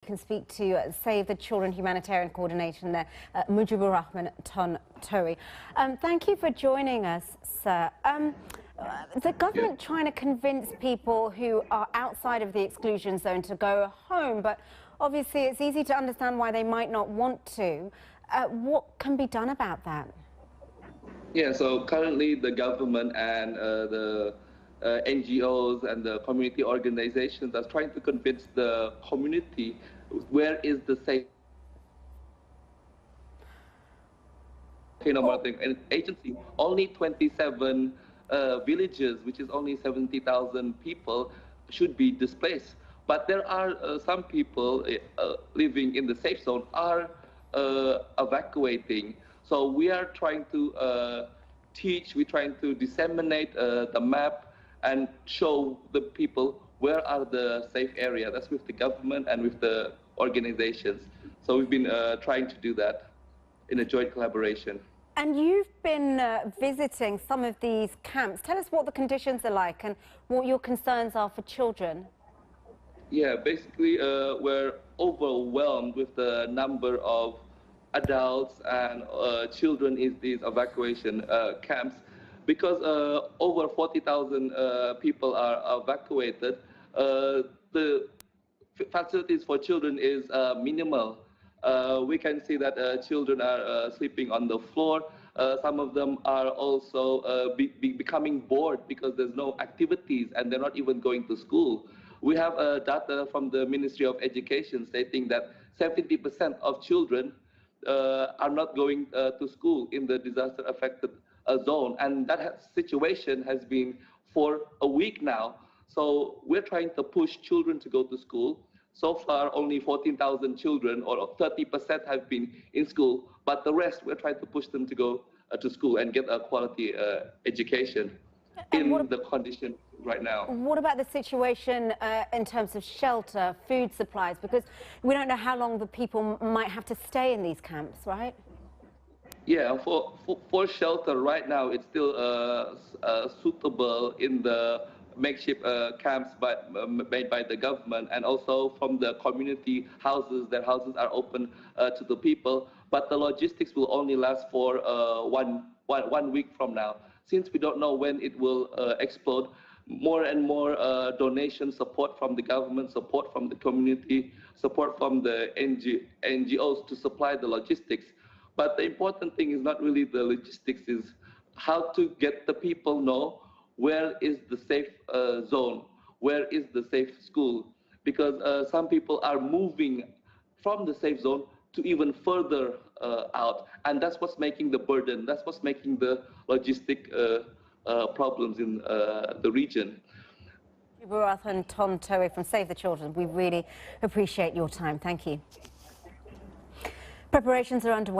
can speak to Save the Children Humanitarian Coordination there, Mujiburrahman Thontowi. Thank you for joining us, sir. The government trying to convince people who are outside of the exclusion zone to go home, but obviously it's easy to understand why they might not want to. What can be done about that? Yeah, so currently the government and the NGOs and the community organizations are trying to convince the community where is the safe monitoring agency. Only 27 villages, which is only 70,000 people, should be displaced. But there are some people living in the safe zone are evacuating. So we are trying to we're trying to disseminate the map and show the people where are the safe areas. That's with the government and with the organizations. So we've been trying to do that in a joint collaboration. And you've been visiting some of these camps. Tell us what the conditions are like and what your concerns are for children. Yeah, basically we're overwhelmed with the number of adults and children in these evacuation camps, because over 40,000 people are evacuated. The facilities for children is minimal. We can see that children are sleeping on the floor. Some of them are also becoming bored because there's no activities and they're not even going to school. We have data from the Ministry of Education stating that 70% of children are not going to school in the disaster-affected zone, and that situation has been for a week now. So we're trying to push children to go to school. So far, only 14,000 children, or 30%, have been in school, but the rest, we're trying to push them to go to school and get a quality education in the condition right now. What about the situation in terms of shelter, food supplies? Because we don't know how long the people might have to stay in these camps, right? Yeah, for shelter right now, it's still suitable in the makeshift camps made by the government, and also from the community houses. Their houses are open to the people, but the logistics will only last for 1 week from now. Since we don't know when it will explode, more and more donation support from the government, support from the community, support from the NGOs to supply the logistics. But the important thing is not really the logistics, is how to get the people know where is the safe zone, where is the safe school, because some people are moving from the safe zone to even further out, and that's what's making the burden, that's what's making the logistic problems in the region. Mujiburrahman Thontowi from Save the Children, we really appreciate your time. Thank you. Preparations are underway.